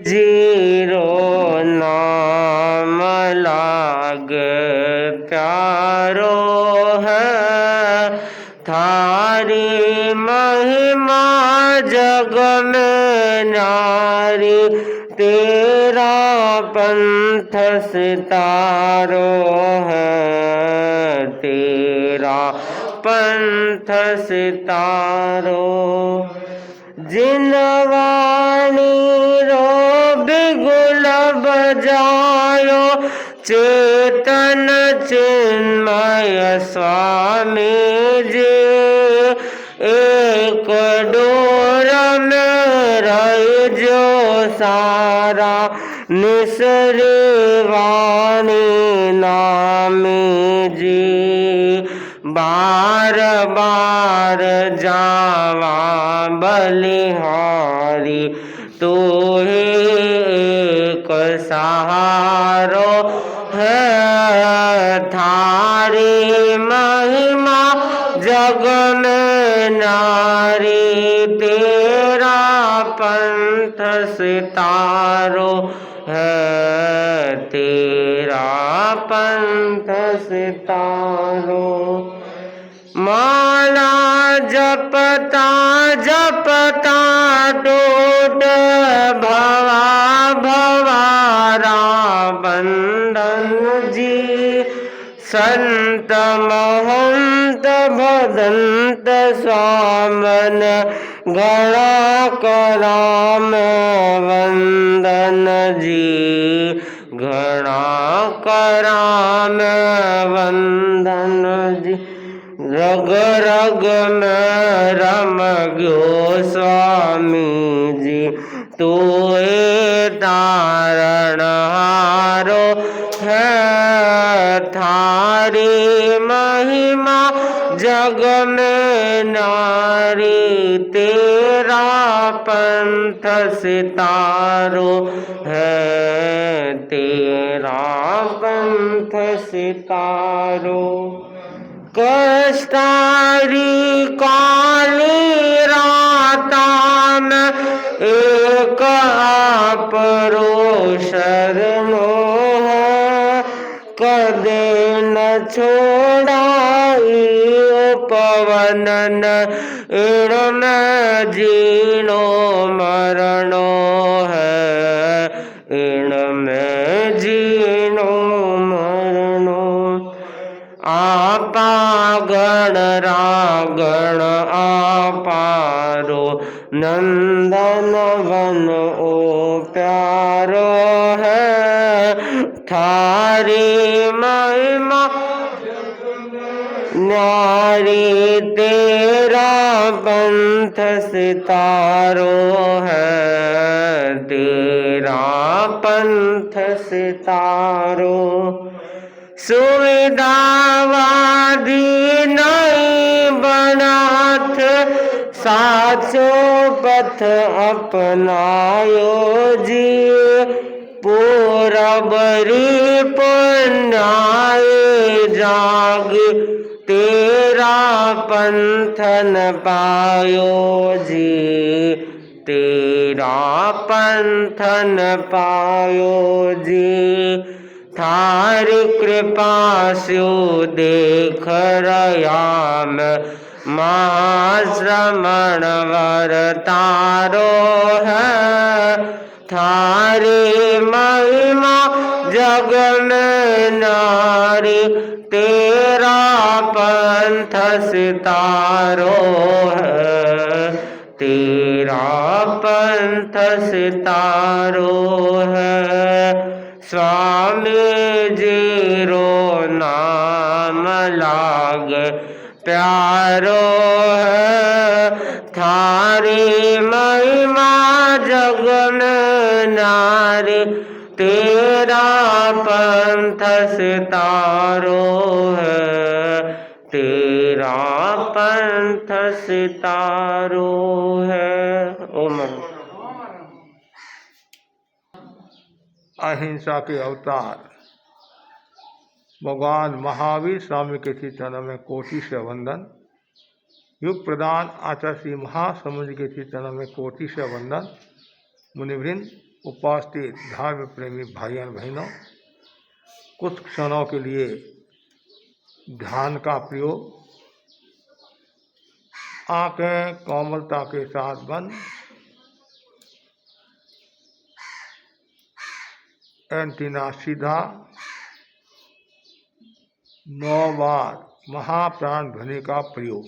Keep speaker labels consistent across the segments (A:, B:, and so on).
A: Zero नाम लाग प्यारो है, थारी महिमा जग में नारी, तेरा पंथ सितारो है, तेरा पंथ सितारो। जिनवाणी रो बिगुल बजायो, चेतन चिन्मय स्वामी जी, एक डोर में रही जो सारा, निसरी वाणी नामी जी, बार बार जावा बलिहारी, तू ही एक सहारो है, थारी महिमा जग में नारी, तेरा पंथ सितारो है, तेरा पंथ सितारो। माला जपता जपता टूट भवा भवारा बंधन जी, संत महंत भदंत स्वामन, गणा कराम वंदन जी, गणा कराम वंदन जी। रग रग में रम गयो स्वामी जी, तू तारण हारो है, थारी महिमा जग में नारी, तेरा पंथ सितारो है, तेरा पंथ सितारो। कष्टारी काली राता में एक आपरो शरणो है, कदे न छोड़ाई पवनन, इण में जीनो मरणो है, इण में जीनो मरणो। आपा गण रागण आपारो, नंदन वन ओ प्यारो है, थारी महिमा न्यारी, तेरा पंथ सितारो है, तेरा पंथ सितारो। सुविधावादी नहीं बनाथ, साचो पथ अपनायो जी, पूरबरी पुण्याय जाग, तेरा पंथन पायो जी, तेरा पंथन पायो जी। थारी कृपा स्यो देख रयाम, महाश्रमण वर तारो है, थारी महिमा जग में नारी, तेरा पंथ सितारो है, तेरा पंथ सितारो है। स्वामी जीरो नाम लाग प्यारो है, थारी महिमा जग में नारी, तेरा पंथ सितारो है, तेरा पंथ सितारो है। ओम
B: अहिंसा के अवतार भगवान महावीर स्वामी के श्री चरणों में कोटि से वंदन। युग प्रदान आचार्य श्री महासमुद्र के श्री चरणों में कोटि से वंदन। मुनिवृंद उपस्थित धर्म प्रेमी भाइयों बहनों, कुछ क्षणों के लिए ध्यान का प्रयोग। आंखें कोमलता के साथ बंद। एंटीना सीधा। 9 बार महाप्राण ध्वनि का प्रयोग।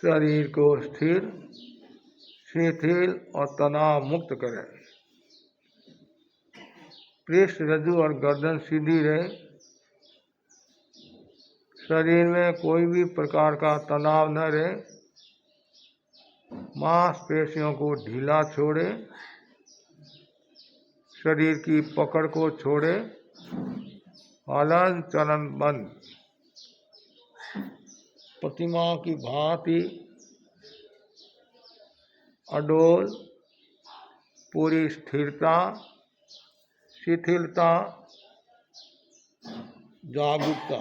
B: शरीर को स्थिर, शिथिल और तनाव मुक्त करें। पृष्ठ, रज्जु और गर्दन सीधी रहे। शरीर में कोई भी प्रकार का तनाव न रहे। मांसपेशियों को ढीला छोड़े। शरीर की पकड़ को छोड़े। हलन चलन बंद। प्रतिमा की भांति अडोल, पूरी स्थिरता, शिथिलता, जागरूकता।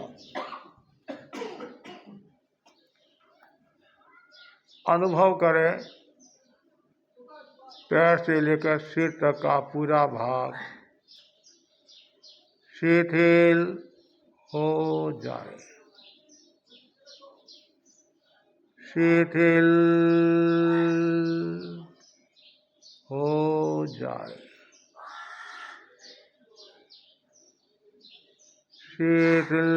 B: अनुभव करें पैर से लेकर सिर तक का पूरा भाग शिथिल हो जाए। शिथिल हो जाए। शिथिल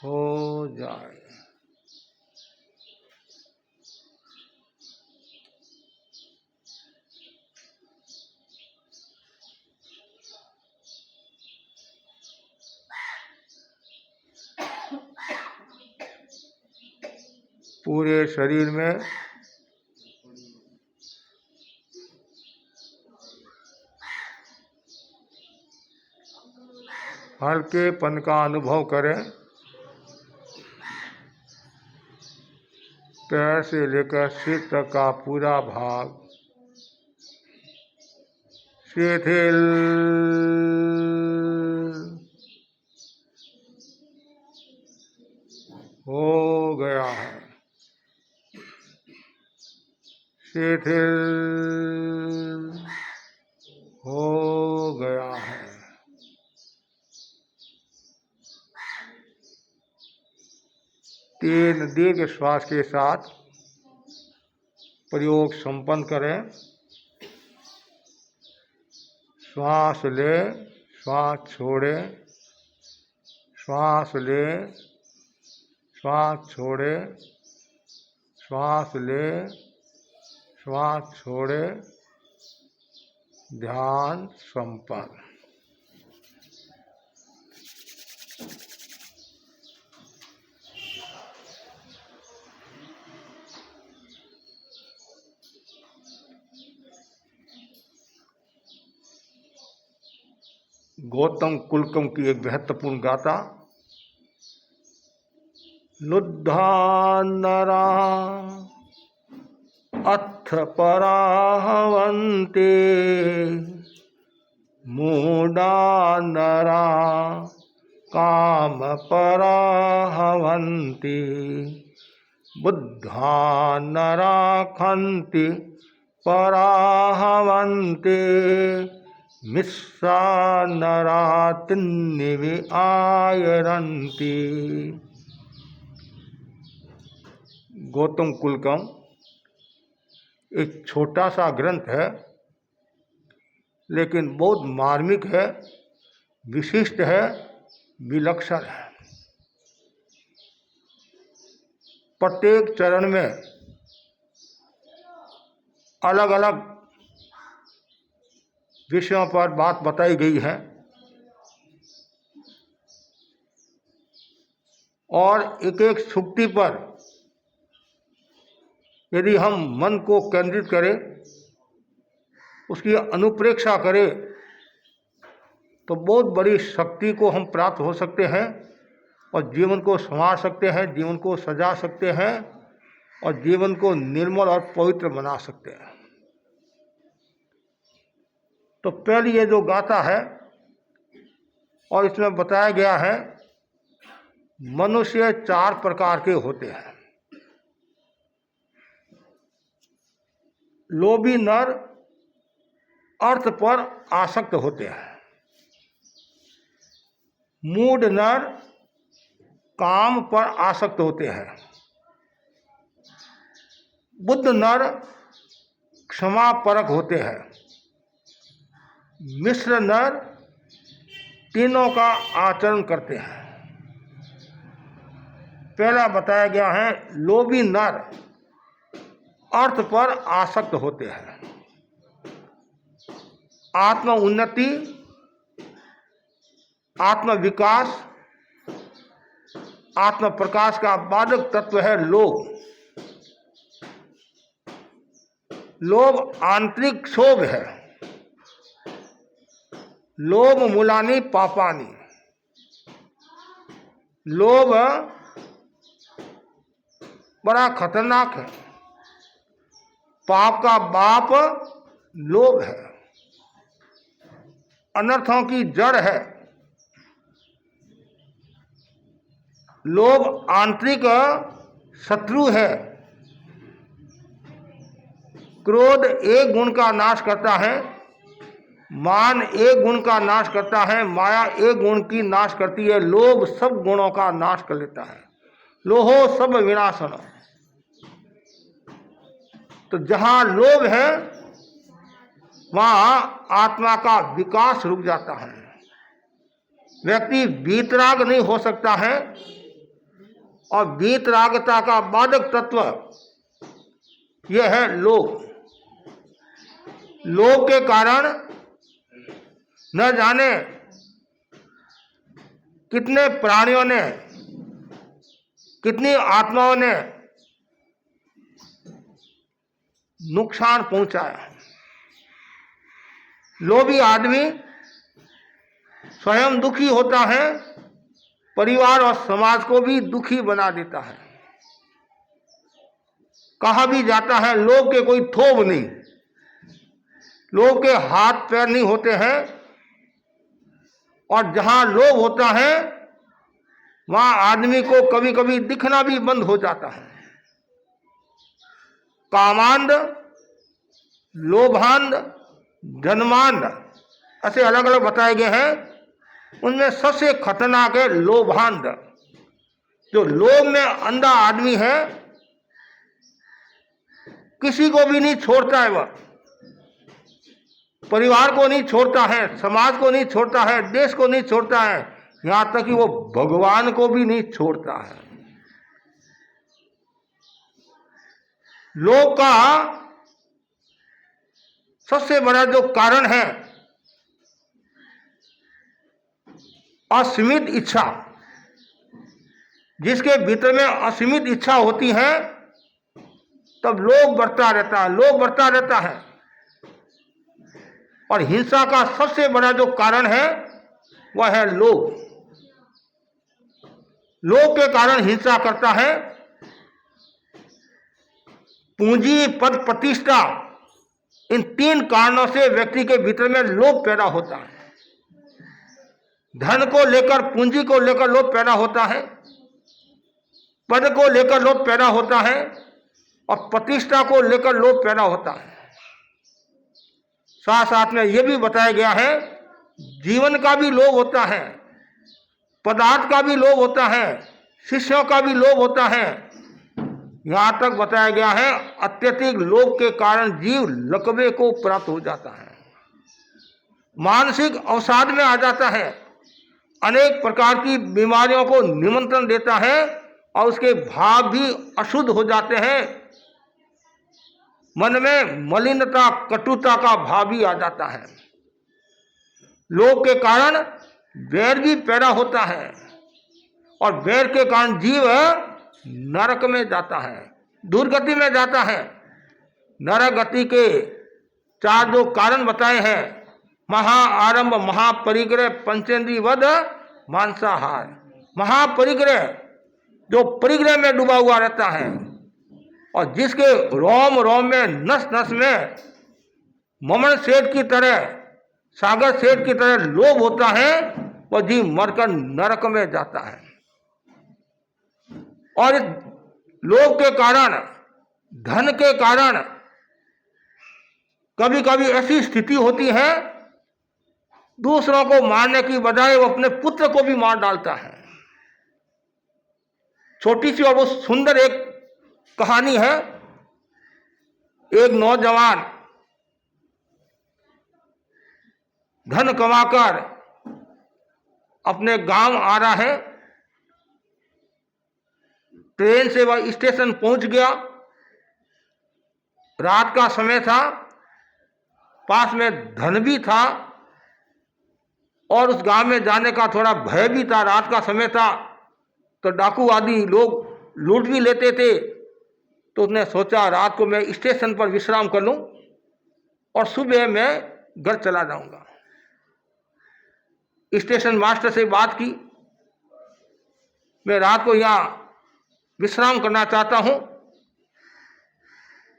B: हो जाए। पूरे शरीर में हल्केपन का अनुभव करें। पैर से लेकर सिर तक का पूरा भाग शिथिल हो गया है, शिथिल हो गया है। तीन दीर्घ श्वास के साथ प्रयोग संपन्न करें। श्वास ले, श्वास छोड़े, श्वास ले, श्वास छोड़े, श्वास ले, श्वास छोड़े। ध्यान संपन्न। गौतम कुलकम की एक महत्वपूर्ण गाथा। लुद्धा नरा अथ पराहवन्ते मूढ़ा नरा काम पराहवन्ति बुद्धा नरा खन्ति पराहवन्ते मिस्सा नरा तिन्निवि आयरन्ति। गौतम कुलकम एक छोटा सा ग्रंथ है, लेकिन बहुत मार्मिक है, विशिष्ट है, विलक्षण है। प्रत्येक चरण में अलग अलग विषयों पर बात बताई गई है और एक एक सूक्ति पर यदि हम मन को केंद्रित करें, उसकी अनुप्रेक्षा करें, तो बहुत बड़ी शक्ति को हम प्राप्त हो सकते हैं और जीवन को संवार सकते हैं, जीवन को सजा सकते हैं और जीवन को निर्मल और पवित्र बना सकते हैं। तो पहली ये जो गाथा है और इसमें बताया गया है, मनुष्य 4 प्रकार के होते हैं। लोभी नर अर्थ पर आसक्त होते हैं, मूढ़ नर काम पर आसक्त होते हैं, बुद्ध नर क्षमा परक होते हैं, मिश्र नर तीनों का आचरण करते हैं। पहला बताया गया है, लोभी नर अर्थ पर आसक्त होते हैं। आत्म उन्नति, आत्म विकास, आत्म प्रकाश का बाधक तत्व है लोभ। लोभ आंतरिक क्षोभ है। लोभ मूलानि पापानि। लोभ बड़ा खतरनाक है। पाप का बाप लोभ है, अनर्थों की जड़ है। लोभ आंतरिक शत्रु है। क्रोध एक गुण का नाश करता है, मान एक गुण का नाश करता है, माया एक गुण की नाश करती है, लोभ सब गुणों का नाश कर लेता है। लोहो सब विनाशन। तो जहां लोभ है वहां आत्मा का विकास रुक जाता है। व्यक्ति वीतराग नहीं हो सकता है और वीतरागता का बाधक तत्व यह है लोभ। लोभ के कारण न जाने कितने प्राणियों ने, कितनी आत्माओं ने नुकसान पहुंचाया। लोभी आदमी स्वयं दुखी होता है, परिवार और समाज को भी दुखी बना देता है। कहा भी जाता है लोभ के कोई थोब नहीं, लोभ के हाथ पैर नहीं होते हैं, और जहां लोभ होता है वहां आदमी को कभी कभी दिखना भी बंद हो जाता है। कामांध, लोभांध, जन्मांध ऐसे अलग अलग बताए गए हैं। उनमें सबसे खतरनाक है लोभांध। जो लोभ में अंधा आदमी है, किसी को भी नहीं छोड़ता है, वह परिवार को नहीं छोड़ता है, समाज को नहीं छोड़ता है, देश को नहीं छोड़ता है, यहां तक कि वो भगवान को भी नहीं छोड़ता है। लोभ का सबसे बड़ा जो कारण है असीमित इच्छा। जिसके भीतर में असीमित इच्छा होती है तब लोभ बढ़ता रहता है, लोभ बढ़ता रहता है। और हिंसा का सबसे बड़ा जो कारण है वह है लोभ। लोभ के कारण हिंसा करता है। पूंजी, पद, प्रतिष्ठा, इन तीन कारणों से व्यक्ति के भीतर में लोभ पैदा होता है। धन को लेकर, पूंजी को लेकर लोभ पैदा होता है, पद को लेकर लोभ पैदा होता है, और प्रतिष्ठा को लेकर लोभ पैदा होता है। साथ साथ में यह भी बताया गया है जीवन का भी लोभ होता है, पदार्थ का भी लोभ होता है, शिष्यों का भी लोभ होता है। यहां तक बताया गया है अत्यधिक लोभ के कारण जीव लकवे को प्राप्त हो जाता है, मानसिक अवसाद में आ जाता है, अनेक प्रकार की बीमारियों को निमंत्रण देता है, और उसके भाव भी अशुद्ध हो जाते हैं। मन में मलिनता, कटुता का भाव भी आ जाता है। लोभ के कारण वैर भी पैदा होता है, और वैर के कारण जीव नरक में जाता है, दुर्गति में जाता है। नरक गति के चार जो कारण बताए हैं, महाआरंभ, महापरिग्रह, पंचेंद्रिय वध, मांसाहार। महापरिग्रह जो परिग्रह में डूबा हुआ रहता है, और जिसके रोम रोम में, नस नस में ममन सेठ की तरह, सागर सेठ की तरह लोभ होता है, वह जीव मरकर नरक में जाता है। और इस लोभ के कारण, धन के कारण कभी कभी ऐसी स्थिति होती है दूसरों को मारने की बजाय वो अपने पुत्र को भी मार डालता है। छोटी सी और वो सुंदर एक कहानी है। एक नौजवान धन कमाकर अपने गांव आ रहा है, ट्रेन से वह स्टेशन पहुंच गया। रात का समय था, पास में धन भी था, और उस गांव में जाने का थोड़ा भय भी था। रात का समय था तो डाकू आदि लोग लूट भी लेते थे। तो उसने सोचा रात को मैं स्टेशन पर विश्राम कर लूं और सुबह मैं घर चला जाऊंगा। स्टेशन मास्टर से बात की, मैं रात को यहाँ विश्राम करना चाहता हूं।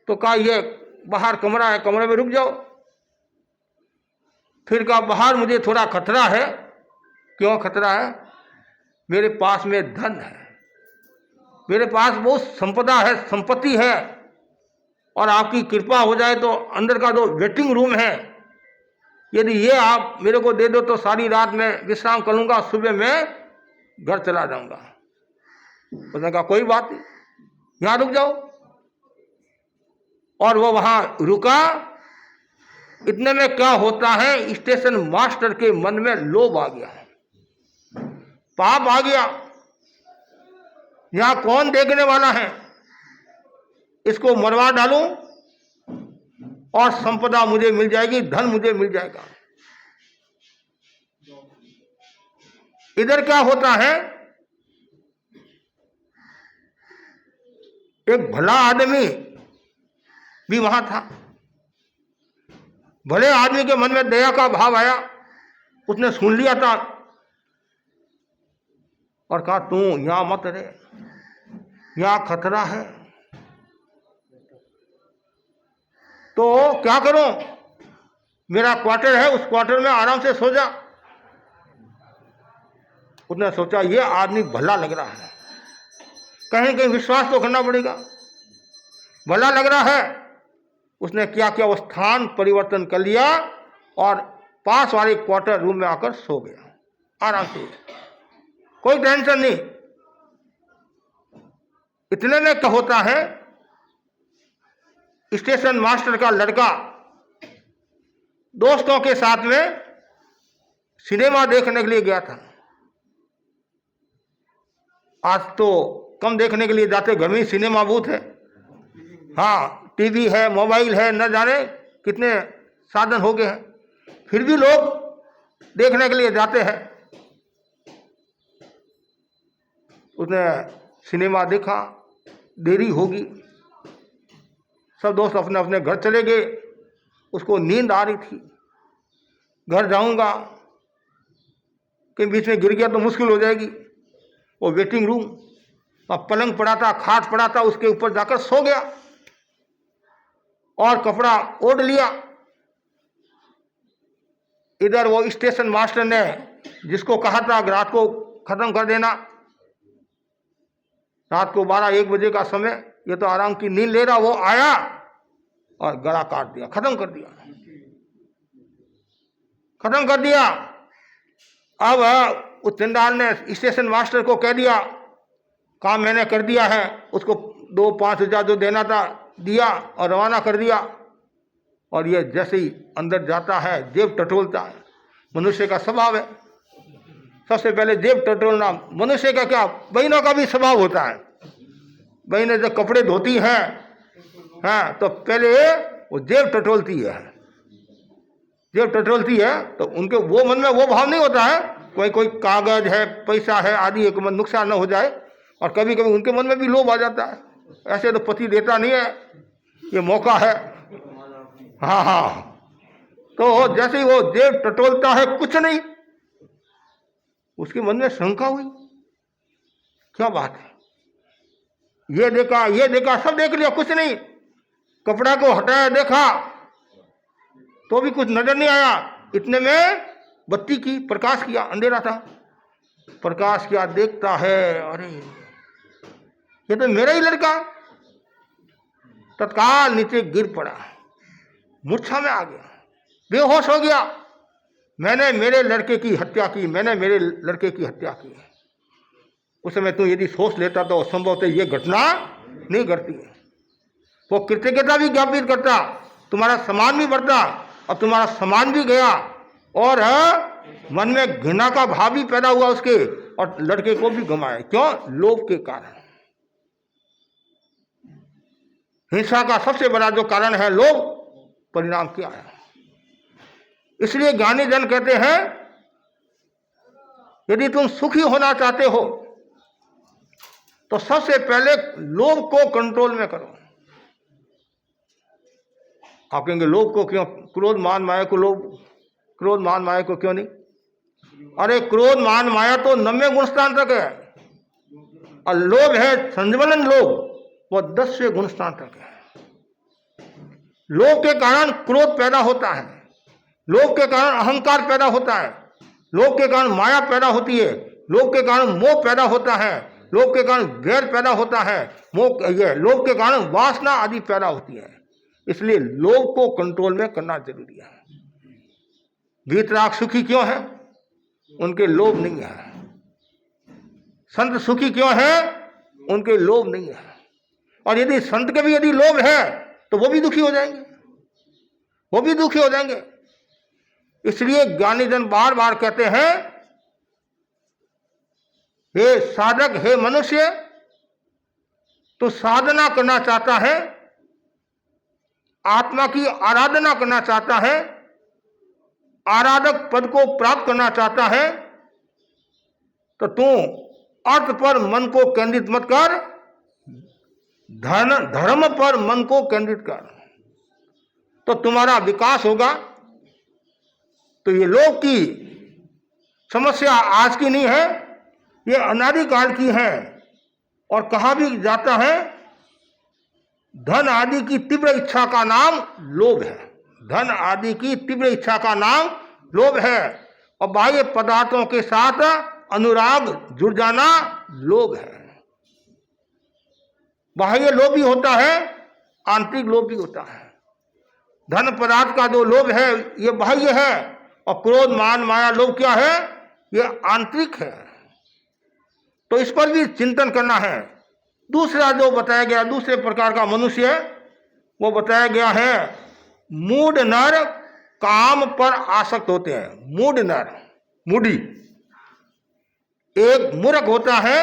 B: तो कहा ये बाहर कमरा है, कमरे में रुक जाओ। फिर कहा बाहर मुझे थोड़ा खतरा है। क्यों खतरा है? मेरे पास में धन है, मेरे पास बहुत संपदा है, संपत्ति है, और आपकी कृपा हो जाए तो अंदर का जो वेटिंग रूम है, यदि ये आप मेरे को दे दो तो सारी रात में विश्राम कर लूंगा, सुबह मैं घर चला जाऊंगा। उसने कहा कोई बात नहीं, यहां रुक जाओ। और वो वहां रुका। इतने में क्या होता है, स्टेशन मास्टर के मन में लोभ आ गया, पाप आ गया। यहां कौन देखने वाला है, इसको मरवा डालूं और संपदा मुझे मिल जाएगी, धन मुझे मिल जाएगा। इधर क्या होता है, एक भला आदमी भी वहां था। भले आदमी के मन में दया का भाव आया, उसने सुन लिया था और कहा तू यहाँ मत रहे, यहाँ खतरा है। तो क्या करूं, मेरा क्वार्टर है, उस क्वार्टर में आराम से सो जा। उसने सोचा ये आदमी भला लग रहा है, कहीं कहीं विश्वास तो करना पड़ेगा, भला लग रहा है। उसने क्या किया, वो स्थान परिवर्तन कर लिया और पास वाले क्वार्टर रूम में आकर सो गया आराम से, कोई टेंशन नहीं। इतने में क्या होता है, स्टेशन मास्टर का लड़का दोस्तों के साथ में सिनेमा देखने के लिए गया था। आज तो कम देखने के लिए जाते, घर में सिनेमा बूथ है, हाँ टीवी है, मोबाइल है, न जाने कितने साधन हो गए हैं, फिर भी लोग देखने के लिए जाते हैं। उसने सिनेमा देखा, देरी होगी, सब दोस्त अपने अपने घर चले गए। उसको नींद आ रही थी, घर जाऊंगा, कहीं बीच में गिर गया तो मुश्किल हो जाएगी। वो वेटिंग रूम, अब पलंग पड़ा था, खाट पड़ा था, उसके ऊपर जाकर सो गया और कपड़ा ओढ़ लिया। इधर वो स्टेशन मास्टर ने जिसको कहा था रात को खत्म कर देना, रात को 12-1 बजे का समय, ये तो आराम की नींद ले रहा, वो आया और गला काट दिया, खत्म कर दिया, खत्म कर दिया। अब उस चंडाल ने स्टेशन मास्टर को कह दिया काम मैंने कर दिया है, उसको 2-5 हजार जो देना था दिया और रवाना कर दिया। और ये जैसे ही अंदर जाता है जेब टटोलता है, मनुष्य का स्वभाव है, सबसे पहले जेब टटोलना मनुष्य का क्या, बहनों का भी स्वभाव होता है। बहनें जब कपड़े धोती हैं, हाँ, तो पहले वो जेब टटोलती है, जेब टटोलती है, तो उनके वो मन में वो भाव नहीं होता है कोई कागज है, पैसा है आदि एक मन नुकसान न हो जाए, और कभी कभी उनके मन में भी लोभ आ जाता है, ऐसे तो पति देता नहीं है, ये मौका है, हाँ हाँ। तो जैसे ही वो जेब टटोलता है, कुछ नहीं, उसके मन में शंका हुई, क्या बात है, ये देखा, सब देख लिया, कुछ नहीं, कपड़ा को हटाया, देखा तो भी कुछ नजर नहीं आया। इतने में बत्ती की प्रकाश किया, अंधेरा था, प्रकाश किया, देखता है अरे ये तो मेरा ही लड़का। तत्काल नीचे गिर पड़ा, मूर्छा में आ गया, बेहोश हो गया। मैंने मेरे लड़के की हत्या की, मैंने मेरे लड़के की हत्या की। उस समय तो यदि सोच लेता तो संभवतः ये घटना नहीं घटती। वो कृतज्ञता भी ज्ञापित करता, तुम्हारा सम्मान भी बढ़ता, और तुम्हारा सम्मान भी गया, और मन में घृणा का भाव भी पैदा हुआ उसके, और लड़के को भी गंवाया। क्यों? लोभ के कारण। हिंसा का सबसे बड़ा जो कारण है लोभ, परिणाम क्या है? इसलिए ज्ञानी जन कहते हैं यदि तुम सुखी होना चाहते हो तो सबसे पहले लोभ को कंट्रोल में करो। आप कहेंगे लोभ को क्यों, क्रोध मान माया को लोभ, क्रोध मान माया को क्यों नहीं? अरे क्रोध मान माया तो 90 गुणस्थान तक है, और लोभ है संजमलन लोभ, वो 10वें गुणस्थान तक है। लोभ के कारण क्रोध पैदा होता है, लोभ के कारण अहंकार पैदा होता है, लोभ के कारण माया पैदा होती है, लोभ के कारण मोह पैदा होता है, लोभ के कारण वैर पैदा होता है, लोभ के कारण वासना आदि पैदा होती है। इसलिए लोभ को कंट्रोल में करना जरूरी है। वीतराग सुखी क्यों है? उनके लोभ नहीं है। संत सुखी क्यों है? उनके लोभ नहीं है। और यदि संत के भी यदि लोभ है तो वो भी दुखी हो जाएंगे, वो भी दुखी हो जाएंगे। इसलिए ज्ञानी जन बार बार कहते हैं, हे साधक, हे मनुष्य, तो साधना करना चाहता है, आत्मा की आराधना करना चाहता है, आराधक पद को प्राप्त करना चाहता है, तो तू अर्थ पर मन को केंद्रित मत कर, धर्म पर मन को केंद्रित कर, तो तुम्हारा विकास होगा। तो ये लोग की समस्या आज की नहीं है, ये अनादिकाल की हैं और कहा भी जाता है धन आदि की तीव्र इच्छा का नाम लोभ है। धन आदि की तीव्र इच्छा का नाम लोभ है और बाह्य पदार्थों के साथ अनुराग जुड़ जाना लोभ है। बाह्य लोभ भी होता है, आंतरिक लोभ भी होता है। धन पदार्थ का जो लोभ है ये बाह्य है और क्रोध मान माया लोभ क्या है, ये आंतरिक है। तो इस पर भी चिंतन करना है। दूसरा जो बताया गया, दूसरे प्रकार का मनुष्य वो बताया गया है, मूढ़ नर काम पर आसक्त होते हैं। मूढ़ नर, मूढ़ी, एक मूर्ख होता है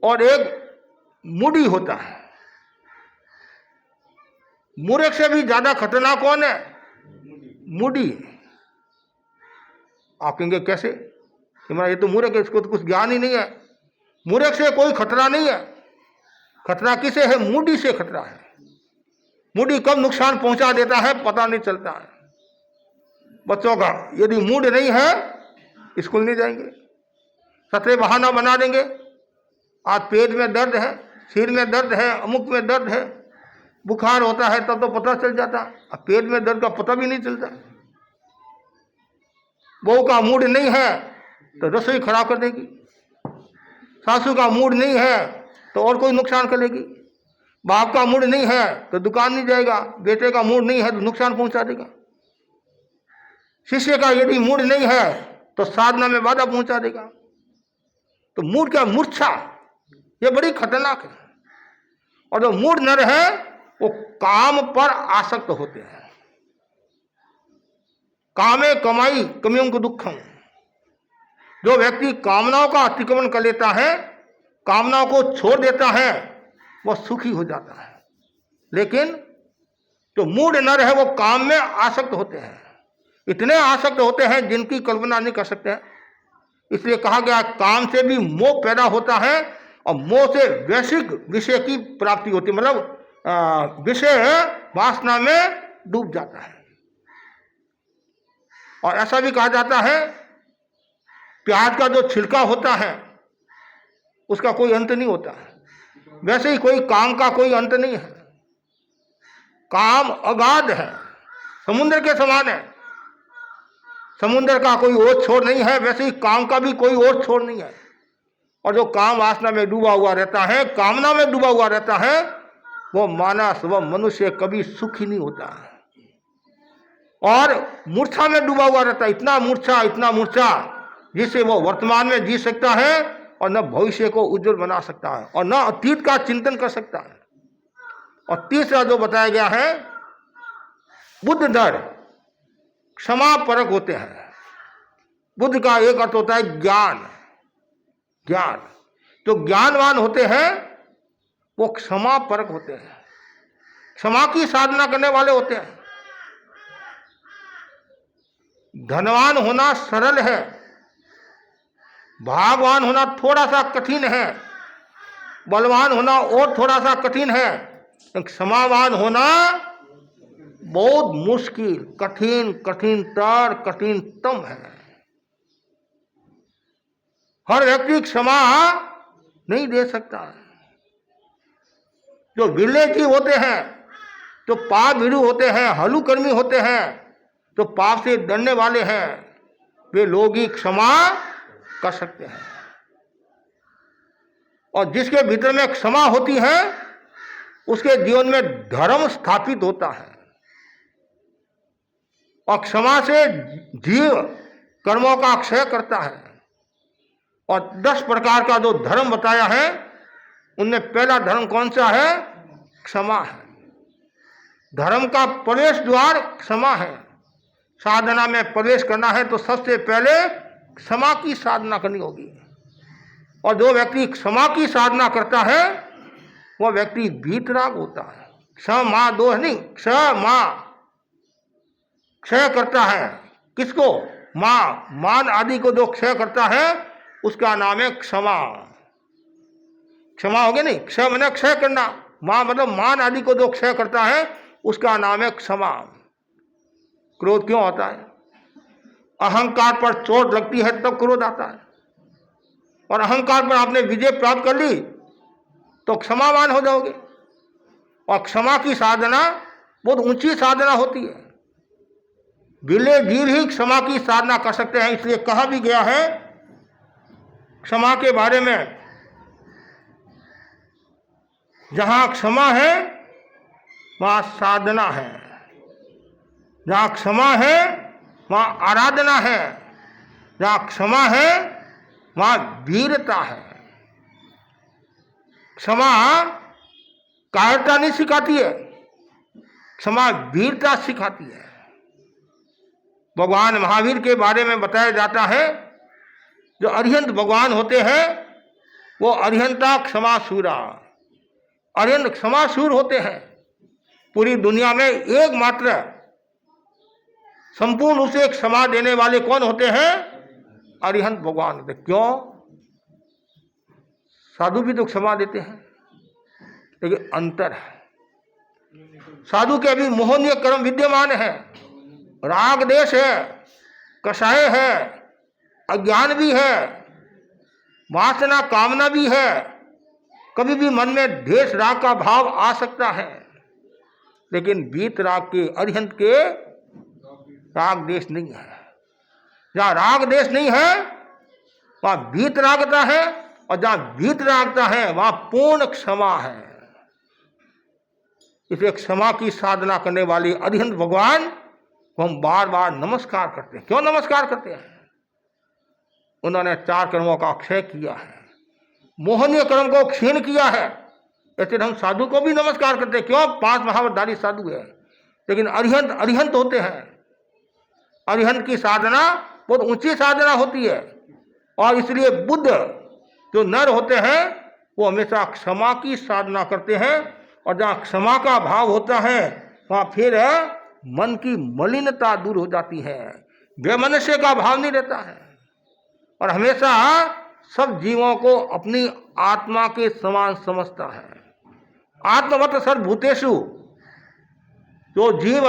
B: और एक मूढ़ी होता है। मूर्ख से भी ज्यादा खतरनाक कौन है, मूढ़ी। आप कहेंगे कैसे कि मेरा ये तो मूर्ख है, इसको तो कुछ ज्ञान ही नहीं है। मूर्ख से कोई खतरा नहीं है, खतरा किसे है, मूढ़ी से खतरा है। मूढ़ी कब नुकसान पहुंचा देता है पता नहीं चलता है। बच्चों का यदि मूड नहीं है स्कूल नहीं जाएंगे, सतरे बहाना बना देंगे। आज पेट में दर्द है, सिर में दर्द है, अमुक में दर्द है, बुखार होता है तब तो पता चल जाता, अब पेट में दर्द का पता भी नहीं चलता। बहू का मूड नहीं है तो रसोई खराब कर देगी, सासू का मूड नहीं है तो और कोई नुकसान कर लेगी, बाप का मूड नहीं है तो दुकान नहीं जाएगा, बेटे का मूड नहीं है तो नुकसान पहुंचा देगा, शिष्य का यदि मूड नहीं है तो साधना में बाधा पहुंचा देगा। तो मूड क्या, मूर्छा, ये बड़ी खतरनाक है। और जो मूड नर है वो काम पर आसक्त होते हैं। कामे कमाई कमियों को दुखम। जो व्यक्ति कामनाओं का अतिक्रमण कर लेता है, कामनाओं को छोड़ देता है, वह सुखी हो जाता है। लेकिन जो मूढ़ नर है वो काम में आसक्त होते हैं, इतने आसक्त होते हैं जिनकी कल्पना नहीं कर सकते हैं। इसलिए कहा गया काम से भी मोह पैदा होता है और मोह से वैश्विक विषय की प्राप्ति होती है, मतलब विषय वासना में डूब जाता है। और ऐसा भी कहा जाता है प्याज का जो छिलका होता है उसका कोई अंत नहीं होता है, वैसे ही कोई काम का कोई अंत नहीं है। काम अगाध है, समुद्र के समान है, समुद्र का कोई ओर छोर नहीं है, वैसे ही काम का भी कोई ओर छोर नहीं है। और जो काम वासना में डूबा हुआ रहता है, कामना में डूबा हुआ रहता है, वो मानस, वह मनुष्य कभी सुखी नहीं होता है और मूर्छा में डूबा हुआ रहता है। इतना मूर्छा जिससे वो वर्तमान में जी सकता है और न भविष्य को उज्जवल बना सकता है और न अतीत का चिंतन कर सकता है। और तीसरा जो बताया गया है, बुद्ध नर क्षमा परक होते हैं। बुद्ध का एक अर्थ होता है ज्ञान। ज्ञान, जो ज्ञानवान होते हैं वो क्षमा परक होते हैं, क्षमा की साधना करने वाले होते हैं। धनवान होना सरल है, भागवान होना थोड़ा सा कठिन है, बलवान होना और थोड़ा सा कठिन है, क्षमावान होना बहुत मुश्किल, कठिनतर कठिनतम है। हर व्यक्ति क्षमा नहीं दे सकता। जो विरले जीव होते हैं, जो पाप भीरू होते हैं, हलुकर्मी होते हैं, जो पाप से डरने वाले हैं, वे लोग ही क्षमा कर सकते हैं। और जिसके भीतर में क्षमा होती है उसके जीवन में धर्म स्थापित होता है। और क्षमा से जीव कर्मों का क्षय करता है। और 10 प्रकार का जो धर्म बताया है उनमें पहला धर्म कौन सा है, क्षमा है। धर्म का प्रवेश द्वार क्षमा है। साधना में प्रवेश करना है तो सबसे पहले क्षमा की साधना करनी होगी। और जो व्यक्ति क्षमा की साधना करता है वह व्यक्ति वीतराग होता है। क्षमा दोष नहीं, क्षमा, क्षय करता है। किसको, मान आदि को जो क्षय करता है उसका नाम है क्षमा। क्षमा हो गया नहीं, क्षय मैंने क्षय करना, मतलब मान आदि को जो क्षय करता है उसका नाम है क्षमा। क्रोध क्यों होता है, अहंकार पर चोट लगती है तब क्रोध आता है। और अहंकार पर आपने विजय प्राप्त कर ली तो क्षमावान हो जाओगे। और क्षमा की साधना बहुत ऊंची साधना होती है। गिले जीव ही क्षमा की साधना कर सकते हैं। इसलिए कहा भी गया है क्षमा के बारे में, जहां क्षमा है वहां साधना है, जहां क्षमा है वहां आराधना है, जहां क्षमा है वहां वीरता है। क्षमा कायरता नहीं सिखाती है, क्षमा वीरता सिखाती है। भगवान महावीर के बारे में बताया जाता है जो अरिहंत भगवान होते हैं वो अरिहंता क्षमासूरा, अरिहंत क्षमासूर होते हैं। पूरी दुनिया में एकमात्र संपूर्ण उसे क्षमा देने वाले कौन होते हैं? अरिहंत भगवान होते। क्यों? साधु भी तो क्षमा देते हैं, लेकिन अंतर है। साधु के भी मोहनीय कर्म विद्यमान है, राग देश है, कषाय है, अज्ञान भी है, वासना कामना भी है। कभी भी मन में द्वेष राग का भाव आ सकता है, लेकिन वीत राग के अरिहंत के राग देश नहीं है। जहां राग देश नहीं है वहां वीत रागता है, और जहां वीत रागता है वहां पूर्ण क्षमा है। इसलिए क्षमा की साधना करने वाले अरिहंत भगवान को हम बार बार नमस्कार करते हैं। क्यों नमस्कार करते हैं? उन्होंने 4 कर्मों का क्षय किया है, मोहनीय कर्म को क्षीण किया है। ऐसे हम साधु को भी नमस्कार करते हैं। क्यों? 5 महावतधारी साधु है, लेकिन अरिहंत अरिहंत होते हैं। अरिहंत की साधना बहुत ऊंची साधना होती है, और इसलिए बुद्ध जो नर होते हैं वो हमेशा क्षमा की साधना करते हैं। और जहाँ क्षमा का भाव होता है वहाँ फिर मन की मलिनता दूर हो जाती है, वैमनस्य का भाव नहीं रहता है, और हमेशा सब जीवों को अपनी आत्मा के समान समझता है। आत्मवत सर्वभूतेषु, जो जीव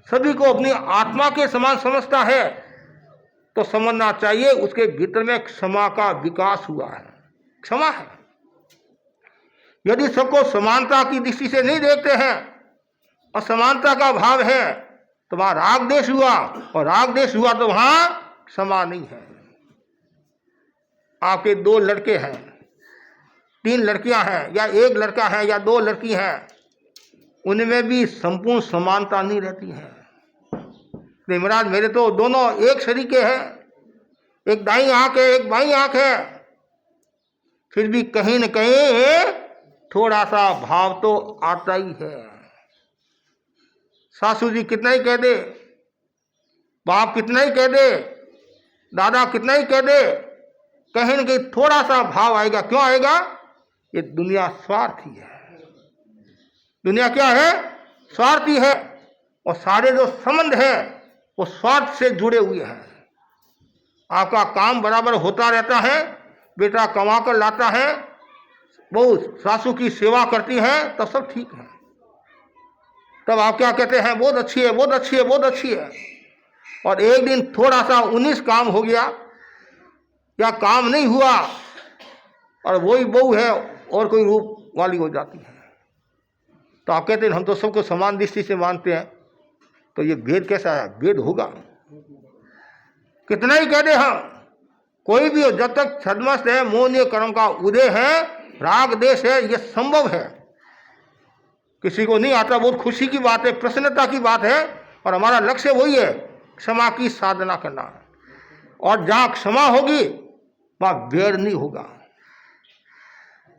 B: सभी को अपनी आत्मा के समान समझता है तो समझना चाहिए उसके भीतर में क्षमा का विकास हुआ है, क्षमा है। यदि सबको समानता की दृष्टि से नहीं देखते हैं और समानता का भाव है तो वहां राग देश हुआ, और राग देश हुआ तो वहां क्षमा नहीं है। आपके 2 लड़के हैं, 3 लड़कियां हैं, या 1 लड़का है या 2 लड़की हैं, उनमें भी संपूर्ण समानता नहीं रहती है। नहीं महाराज, मेरे तो दोनों एक शरीके हैं, एक दाईं आंख है एक बाईं आंख है, फिर भी कहीं न कहीं थोड़ा सा भाव तो आता ही है। सासू जी कितना ही कह दे, बाप कितना ही कह दे, दादा कितना ही कह दे, कहीं न कहीं थोड़ा सा भाव आएगा। क्यों आएगा? ये दुनिया स्वार्थी है। दुनिया क्या है? स्वार्थी है, और सारे जो संबंध है वो स्वार्थ से जुड़े हुए हैं। आपका काम बराबर होता रहता है, बेटा कमा कर लाता है, बहू सासू की सेवा करती है, तब सब ठीक है। तब आप क्या कहते हैं? बहुत अच्छी है, बहुत अच्छी है, बहुत अच्छी है। और एक दिन थोड़ा सा 19 काम हो गया या काम नहीं हुआ, और वही बहू है और कोई रूप वाली हो जाती है, तो आप कहते हैं हम तो सबको समान दृष्टि से मानते हैं। तो ये भेद कैसा है? भेद होगा। कितना ही कह दे हम, कोई भी हो, जब तक छद्मस्त है, मोहनीय कर्म का उदय है, राग देश है, ये संभव है। किसी को नहीं आता, बहुत खुशी की बात है, प्रसन्नता की बात है, और हमारा लक्ष्य वही है, क्षमा की साधना करना। और जहां क्षमा होगी वहां वैर नहीं होगा,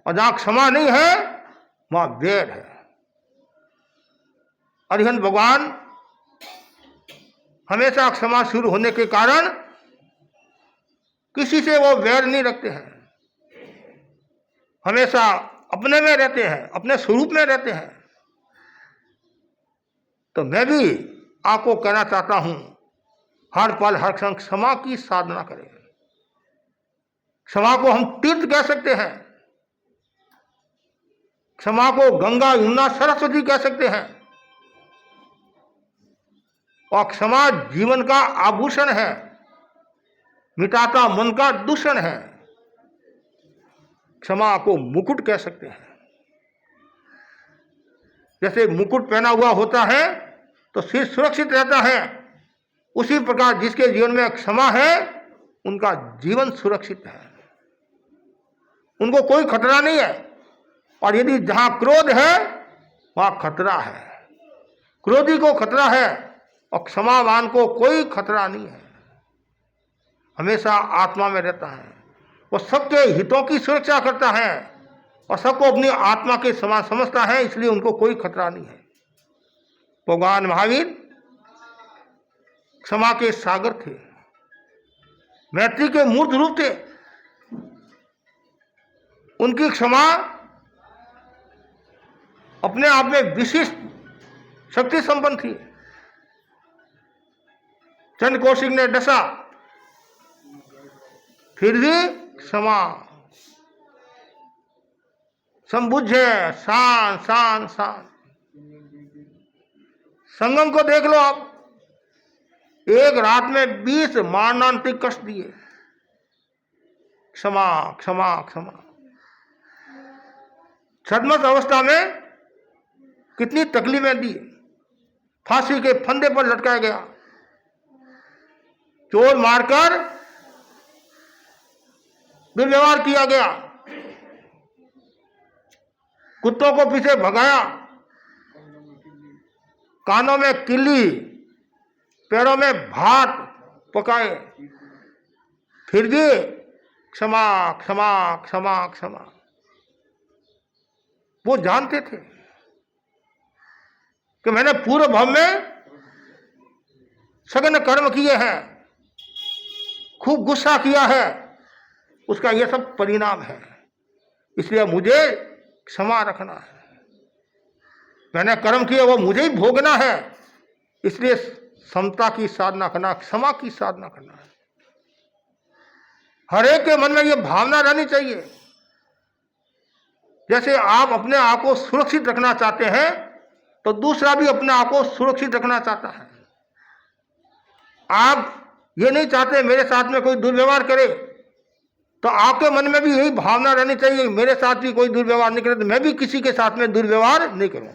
B: और जहां क्षमा नहीं है वहां वैर है। अरिहंत भगवान हमेशा क्षमा शुरू होने के कारण किसी से वो वैर नहीं रखते हैं, हमेशा अपने में रहते हैं, अपने स्वरूप में रहते हैं। तो मैं भी आपको कहना चाहता हूं, हर पल हर क्षण क्षमा की साधना करें। क्षमा को हम तीर्थ कह सकते हैं, क्षमा को गंगा यमुना सरस्वती कह सकते हैं, और क्षमा जीवन का आभूषण है, मिटाता मन का दूषण है। क्षमा को मुकुट कह सकते हैं। जैसे मुकुट पहना हुआ होता है तो सिर सुरक्षित रहता है, उसी प्रकार जिसके जीवन में क्षमा है उनका जीवन सुरक्षित है, उनको कोई खतरा नहीं है। और यदि जहां क्रोध है वहां खतरा है, क्रोधी को खतरा है और क्षमावान को कोई खतरा नहीं है, हमेशा आत्मा में रहता है, वो सबके हितों की सुरक्षा करता है और सबको अपनी आत्मा के समान समझता है, इसलिए उनको कोई खतरा नहीं है। भगवान महावीर क्षमा के सागर थे, मैत्री के मूर्त रूप थे। उनकी क्षमा अपने आप में विशिष्ट शक्ति संपन्न थी। चंद कौशिक ने डसा, फिर भी क्षमा, संबुझ है, शान शान शान। संगम को देख लो आप, एक रात में 20 मारणांतिक कष्ट दिए, क्षमा क्षमा क्षमा। छद्मस अवस्था में कितनी तकलीफें दी, फांसी के फंदे पर लटकाया गया, चोर मारकर दुर्व्यवहार किया गया, कुत्तों को पीछे भगाया, कानों में किल्ली, पैरों में भात पकाए, फिर भी क्षमा क्षमा क्षमा क्षमा। वो जानते थे कि मैंने पूर्व भव में सघन कर्म किए हैं, खूब गुस्सा किया है, उसका यह सब परिणाम है, इसलिए मुझे क्षमा रखना है। मैंने कर्म किए वो मुझे ही भोगना है, इसलिए समता की साधना करना, क्षमा की साधना करना है। हर एक के मन में यह भावना रहनी चाहिए। जैसे आप अपने आप को सुरक्षित रखना चाहते हैं तो दूसरा भी अपने आप को सुरक्षित रखना चाहता है। आप ये नहीं चाहते मेरे साथ में कोई दुर्व्यवहार करे, तो आपके मन में भी यही भावना रहनी चाहिए, मेरे साथ भी कोई दुर्व्यवहार नहीं करे तो मैं भी किसी के साथ में दुर्व्यवहार नहीं करूं।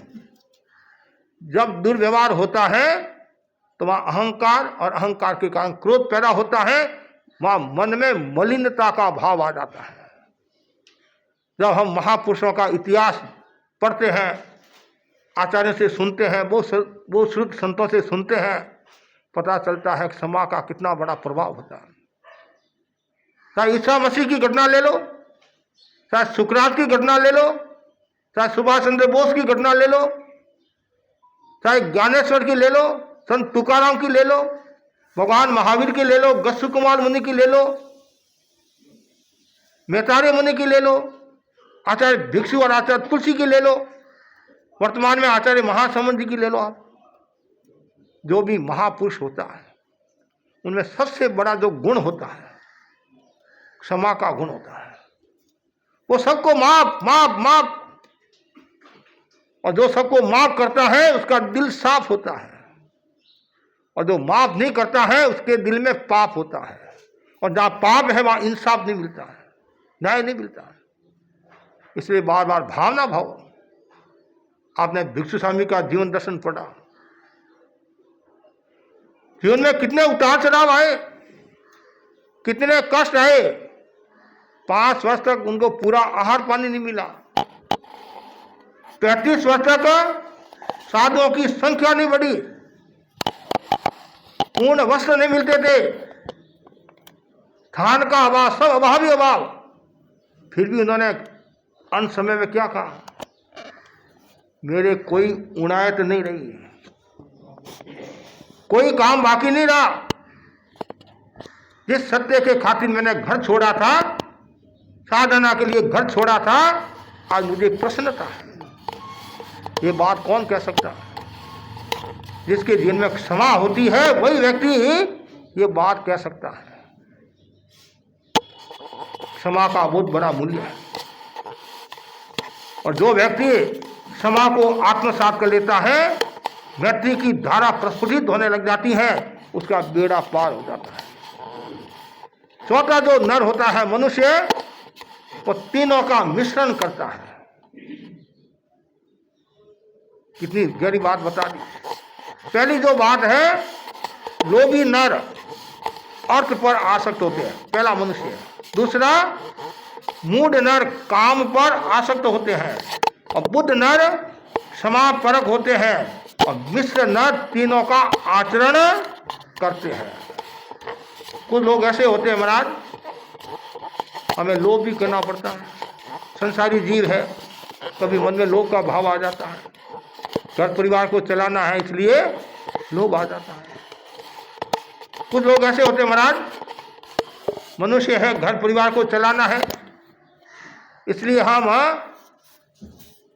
B: जब दुर्व्यवहार होता है तो वहां अहंकार, और अहंकार के कारण क्रोध पैदा होता है, वहां मन में मलिनता का भाव आ जाता है। जब हम महापुरुषों का इतिहास पढ़ते हैं, आचार्य से सुनते हैं, वो श्रुत संतों से सुनते हैं, पता चलता है क्षमा का कितना बड़ा प्रभाव होता है। चाहे ईसा मसीह की घटना ले लो, चाहे सुकरात की घटना ले लो, चाहे सुभाष चंद्र बोस की घटना ले लो, चाहे ज्ञानेश्वर की ले लो, संत तुकाराम की ले लो, भगवान महावीर की ले लो, गस्सु कुमार मुनि की ले लो, मैतारे मुनि की ले लो, आचार्य भिक्षु और आचार्य तुलसी की ले लो, वर्तमान में आचार्य महासमंद जी की ले लो। आप जो भी महापुरुष होता है उनमें सबसे बड़ा जो गुण होता है क्षमा का गुण होता है। वो सबको माफ माफ माफ, और जो सबको माफ करता है उसका दिल साफ होता है, और जो माफ नहीं करता है उसके दिल में पाप होता है, और जहां पाप है वहां इंसाफ नहीं मिलता है, न्याय नहीं मिलता है। इसलिए बार बार भावना भाव। आपने भिक्षु स्वामी का जीवन दर्शन पढ़ा, जीवन में कितने उतार चढ़ाव आए, कितने कष्ट आए, 5 वर्ष तक उनको पूरा आहार पानी नहीं मिला, 35 वर्ष तक साधुओं की संख्या नहीं बढ़ी, पूर्ण वस्त्र नहीं मिलते थे, खान का अभाव, सब अभाव ही अभाव। फिर भी उन्होंने अंत समय में क्या कहा, मेरे कोई उनायत नहीं रही, कोई काम बाकी नहीं रहा। जिस सत्य के खातिर मैंने घर छोड़ा था, साधना के लिए घर छोड़ा था, आज मुझे प्रसन्नता है। ये बात कौन कह सकता है? जिसके जीवन में क्षमा होती है वही व्यक्ति ये बात कह सकता है। क्षमा का बहुत बड़ा मूल्य है, और जो व्यक्ति क्षमा को आत्मसात कर लेता है, व्यक्ति की धारा प्रस्फुटित होने लग जाती है, उसका बेड़ा पार हो जाता है। चौथा जो नर होता है मनुष्य, वो तीनों का मिश्रण करता है। कितनी गहरी बात बता दी। पहली जो बात है, लोभी नर अर्थ पर आसक्त होते हैं, पहला मनुष्य है। दूसरा, मूढ़ नर काम पर आसक्त होते हैं, और बुद्ध नर क्षमापरक होते हैं, और मिश्र नर तीनों का आचरण करते हैं। कुछ लोग ऐसे होते हैं महाराज, हमें लोभ भी करना पड़ता है, संसारी जीव है, कभी मन में लोभ का भाव आ जाता है, घर परिवार को चलाना है इसलिए लोभ आ जाता है। कुछ लोग ऐसे होते हैं महाराज, मनुष्य है, घर परिवार को चलाना है, इसलिए हम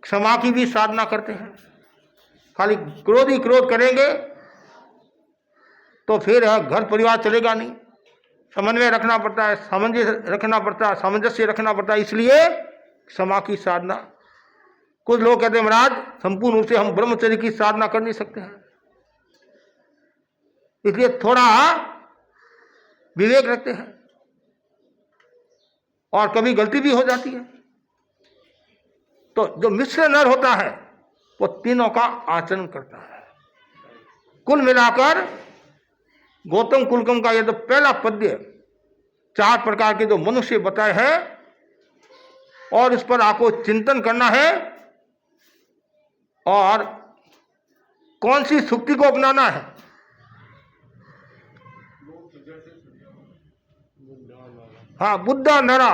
B: क्षमा की भी साधना करते हैं। खाली क्रोध ही क्रोध करेंगे तो फिर घर परिवार चलेगा नहीं। समन्वय रखना पड़ता है, सामंजस्य रखना पड़ता है, सामंजस्य रखना पड़ता है, इसलिए क्षमा की साधना। कुछ लोग कहते हैं महाराज, संपूर्ण रूप से हम ब्रह्मचर्य की साधना कर नहीं सकते हैं, इसलिए थोड़ा विवेक रखते हैं, और कभी गलती भी हो जाती है। तो जो मिश्र नर होता है वो तीनों का आचरण करता है। कुल मिलाकर गौतम कुलकर्म का यह तो पहला पद्य 4 प्रकार के जो मनुष्य बताए हैं, और इस पर आपको चिंतन करना है, और कौन सी सुक्ति को अपनाना है। हाँ, बुद्धा नरा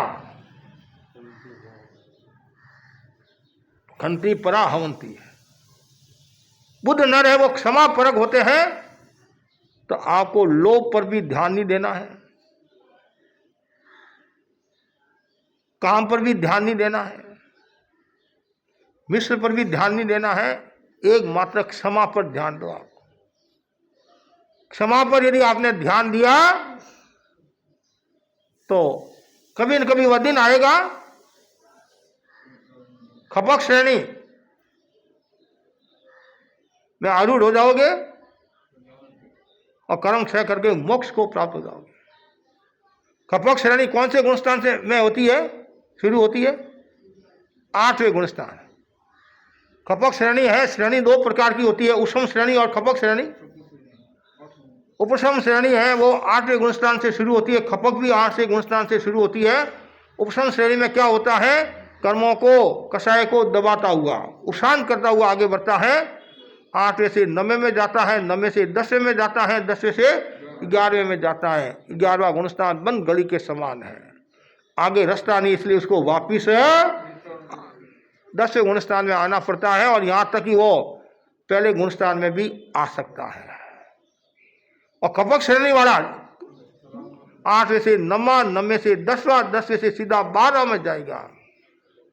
B: खंती परा हवंती है। बुद्ध नर है, वो क्षमा परक होते हैं, तो आपको लोभ पर भी ध्यान नहीं देना है, काम पर भी ध्यान नहीं देना है, मिश्र पर भी ध्यान नहीं देना है, एकमात्र क्षमा पर ध्यान दो। आपको क्षमा पर यदि आपने ध्यान दिया तो कभी न कभी वह दिन आएगा, खपक श्रेणी में आरूढ़ हो जाओगे और कर्म क्षय करके मोक्ष को प्राप्त हो जाओगे। खपक श्रेणी कौन से गुणस्थान से में होती है, शुरू होती है? 8वें गुणस्थान। खपक श्रेणी है, श्रेणी 2 प्रकार की होती है, उपशम श्रेणी और खपक श्रेणी। उपशम श्रेणी है वो 8वें गुणस्थान से शुरू होती है, खपक भी 8वें गुणस्थान से शुरू होती है। उपशम श्रेणी में क्या होता है, कर्मों को, कषाय को दबाता हुआ, उपशांत करता हुआ आगे बढ़ता है। 8वें से 9वें में जाता है, 9वें से 10वें में जाता है, 10वें से 11वें में जाता है। 11वां गुणस्थान बंद गली के समान है, आगे रास्ता नहीं, इसलिए उसको वापिस 10वें गुणस्थान में आना पड़ता है, और यहाँ तक कि वो पहले गुणस्थान में भी आ सकता है। और खपक श्रेणी वाला 8वें से 9वां, 9वें से 10वां, 10वें से सीधा 12वां में जाएगा।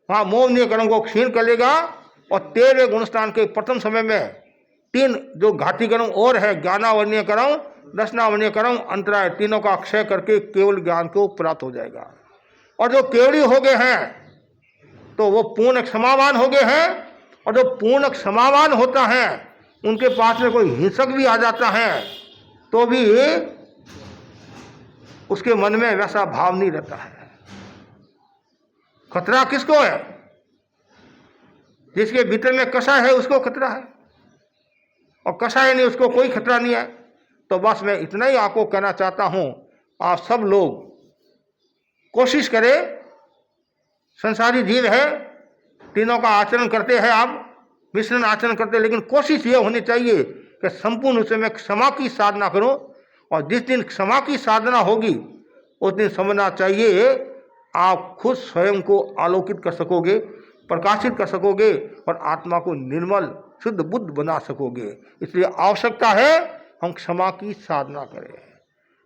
B: हाँ, मोहनीय कर्म को क्षीण कर लेगा, और 13वें गुणस्थान के प्रथम समय में 3 जो घाती कर्म और है, ज्ञानावर्णीय कर्म, दर्शनावर्णीय कर्म, अंतराय, तीनों का क्षय करके केवल ज्ञान को प्राप्त हो जाएगा। और जो केवली हो गए हैं तो वो पूर्ण क्षमावान हो गए हैं, और जो पूर्ण क्षमावान होता है उनके पास में कोई हिंसक भी आ जाता है तो भी उसके मन में वैसा भाव नहीं रहता है। खतरा किसको है? जिसके भीतर में कषाय है उसको खतरा है, और कषाय नहीं उसको कोई खतरा नहीं है। तो बस मैं इतना ही आपको कहना चाहता हूं, आप सब लोग कोशिश करें, संसारी जीव है, तीनों का आचरण करते हैं, आप मिश्रण आचरण करते हैं, लेकिन कोशिश ये होनी चाहिए कि संपूर्ण रूप से मैं क्षमा की साधना करूं, और जिस दिन क्षमा की साधना होगी उस दिन समझना चाहिए आप खुद स्वयं को आलोकित कर सकोगे, प्रकाशित कर सकोगे, और आत्मा को निर्मल शुद्ध बुद्ध बना सकोगे। इसलिए आवश्यकता है हम क्षमा की साधना करें,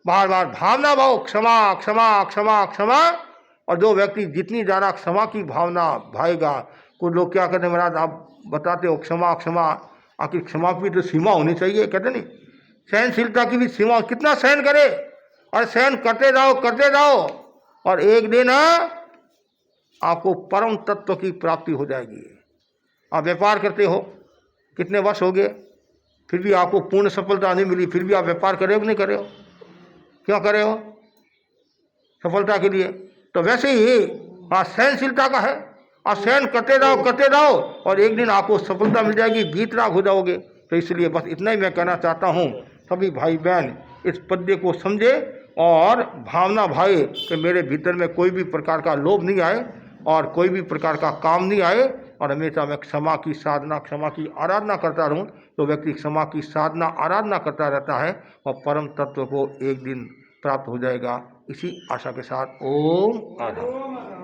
B: बार बार भावना भाव, क्षमा क्षमा क्षमा क्षमा। और जो व्यक्ति जितनी ज़्यादा क्षमा की भावना भाएगा, कुछ लोग क्या कहते हैं महाराज, आप बताते हो क्षमा क्षमा, आखिर क्षमा की भी तो सीमा होनी चाहिए, कहते नहीं, सहनशीलता की भी सीमा, कितना सहन करे, और सहन करते जाओ, और एक दिन आपको परम तत्व की प्राप्ति हो जाएगी। आप व्यापार करते हो, कितने वर्ष हो गए, फिर भी आपको पूर्ण सफलता नहीं मिली, फिर भी आप व्यापार करे हो कि नहीं करे हो? क्यों करे हो? सफलता के लिए। तो वैसे ही हाँ, सहनशीलता का है। और सहन करते रहो और एक दिन आपको सफलता मिल जाएगी, वीतराग हो जाओगे। तो इसलिए बस इतना ही मैं कहना चाहता हूँ, सभी भाई बहन इस पद्य को समझे और भावना भाए कि मेरे भीतर में कोई भी प्रकार का लोभ नहीं आए और कोई भी प्रकार का काम नहीं आए, और हमेशा मैं क्षमा की साधना, क्षमा की आराधना करता रहूं। तो व्यक्ति क्षमा की साधना आराधना करता रहता है और परम तत्व को एक दिन प्राप्त हो जाएगा। इसी आशा के साथ ओम आधा।